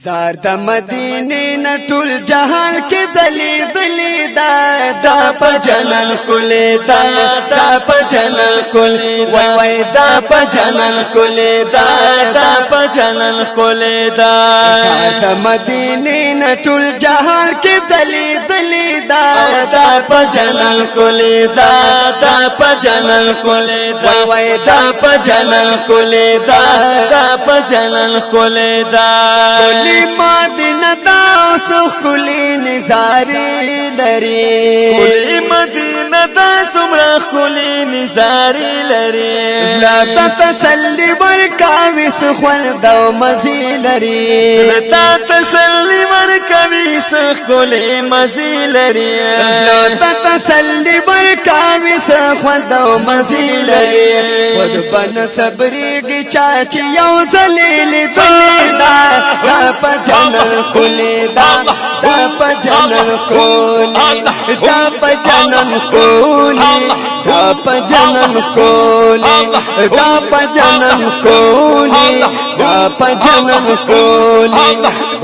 زار د مدینه نټول جهان کې دلی دلی دا دا په جنل کول دا دا په جنل کول وای وای دا په جنل کول دا دا په جنل کول دا زار د مدینه نټول جهان کې دلی دلی دا دا په جنل کول دا دا په جنل کول وای وای دا په جنل کول دا دا په جنل کول دا مدینه دا اوس خلی نظاری لري کلی مدینه دا سمرا خلی نظاری لري لا تسلی ورکاوي سخول دو مزي لري لا تسلی ورکاوي سخول مزي لري لا تسلی ورکاوي سخول دو مزي لري ود بن صبرېږي چاچ یو ذلیل دنیا دا په جنل کلی دا دا په جنل کلی دا په جنل کلی دا په جنل کلی دا په جنل کلی دا په جنل کلی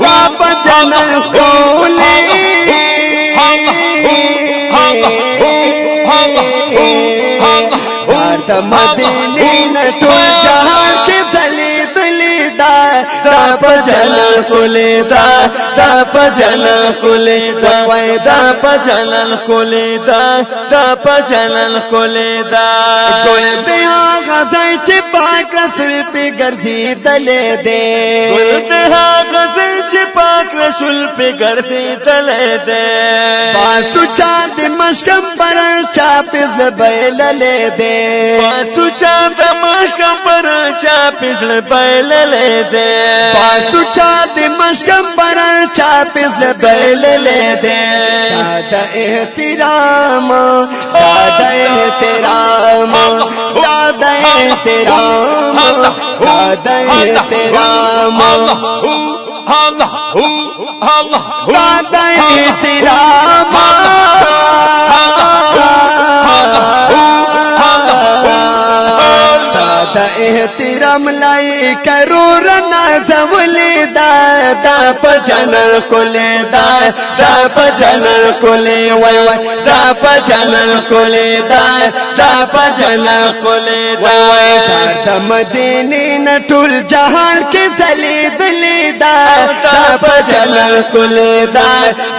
دا په جنل کلی د مدینه ټول جهان کې دلی دلی دا دا په جنل کول دا دا په جنل کول دا وای دا په جنل کول دا دا په جنل کول دا ګل دې هغه ځای چې پاک رسول په ګرځي دلې دې ګل دې هغه ځای چې پاک رسول په ګرځي دلې دې پاسو چا دې مشکم پر چا پز بیللې دې پاسو چا د مشکم پر چا پزل بیللې دې پاسو چا د مشکم پر چا پزل بیللې دې دا احترام دا احترام دا احترام دا احترام الله الله دا احترام احترام لای کرور نازم لیدا دا په جنل کول دا دا په جنل کول وای وای دا په جنل کول دا دا په جنل کول وای وای د مدینه نټول جهان کې دلی دلی دا دا په جنل کول دا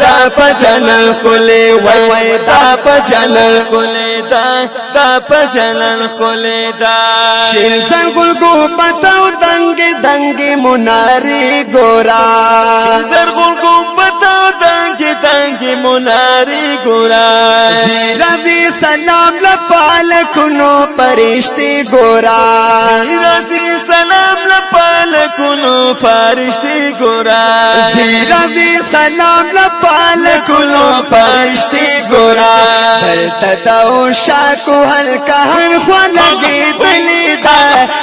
دا په جنل کول وای وای دا په جنل کول دا دا په جنل کول دا شیرزن گلگو پتاو دنگی دنگی مناری گورا شیرزن گلگو پتاو دنگی دنگی مناری گورا رضی سلام لپال کنو پرشتی گورا رضی سلام لپال کنو پرشتی گورا رضی سلام لپال کنو پرشتی گورا دلتتاو شاکو حلکا هنخوا لگی دلی دا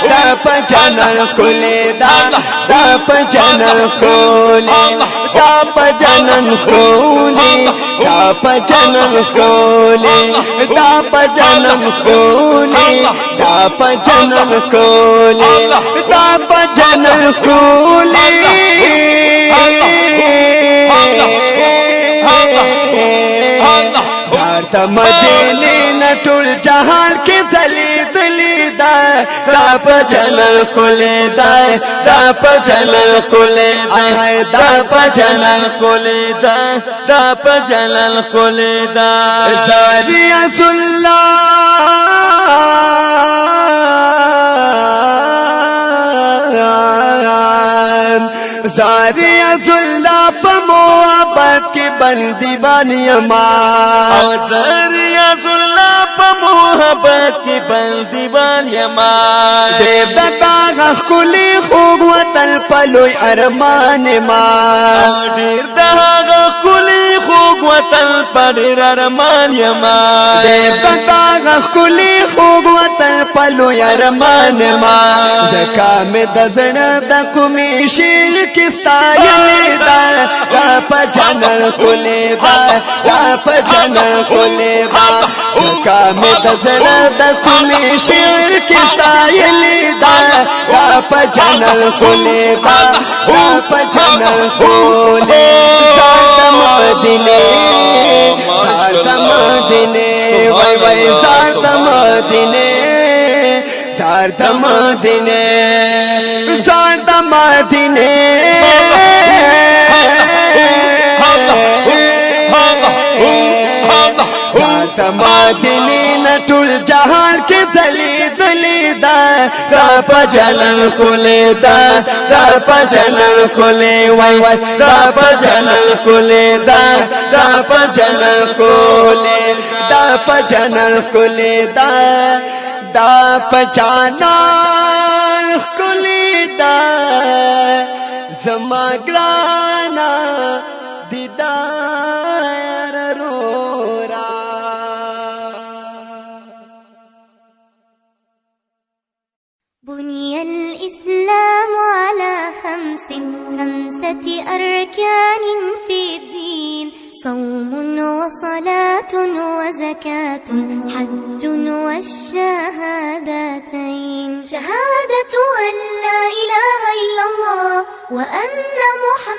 دا په جنل کول دا دا په جنل کول دا په جنل کول دا په جنل کول دا په جنل کول دا په جنل کول دا په جنل کول د مدینه نټول جهان کې دلی دلی دا دا په جنل کول دا دا په جنل کول آی دا په جنل کول دا دا په جنل کول دا زاریت الله زاریت الله په محبت کې بندي باندې ما او زاریت الله په محبت کې بندي باندې ما دې بتا غخلی خوګ وطن په لوی ارمان ما ډیر دا غخلی خوګ वतन पर अरमान यमा दे पताग कुली खूब वतन पलो अरमान मा जका में दजन दकुमी शीर की सायल दा राप जनल कुले दा राप जनल कुले दा जका में दजन दकुमी शीर की सायल दा राप जनल कुले दा राप जनल कुले मदीने मदीने वै वै मदीने मदीने मदीने मदीने नटुल जहान के दली दली दा राप जनल कुले दा राप जनल कुले वै वै राप जनल कुले दा राप जनल कुले दाप जनल कुले दा दाप जानल कुले दा जमाग्राना दीदार रोरा بني الإسلام على خمسة أركان في الدين صوم وصلاة وزكاة حج والشهادتين شهادة أن لا إله إلا الله وأن محمد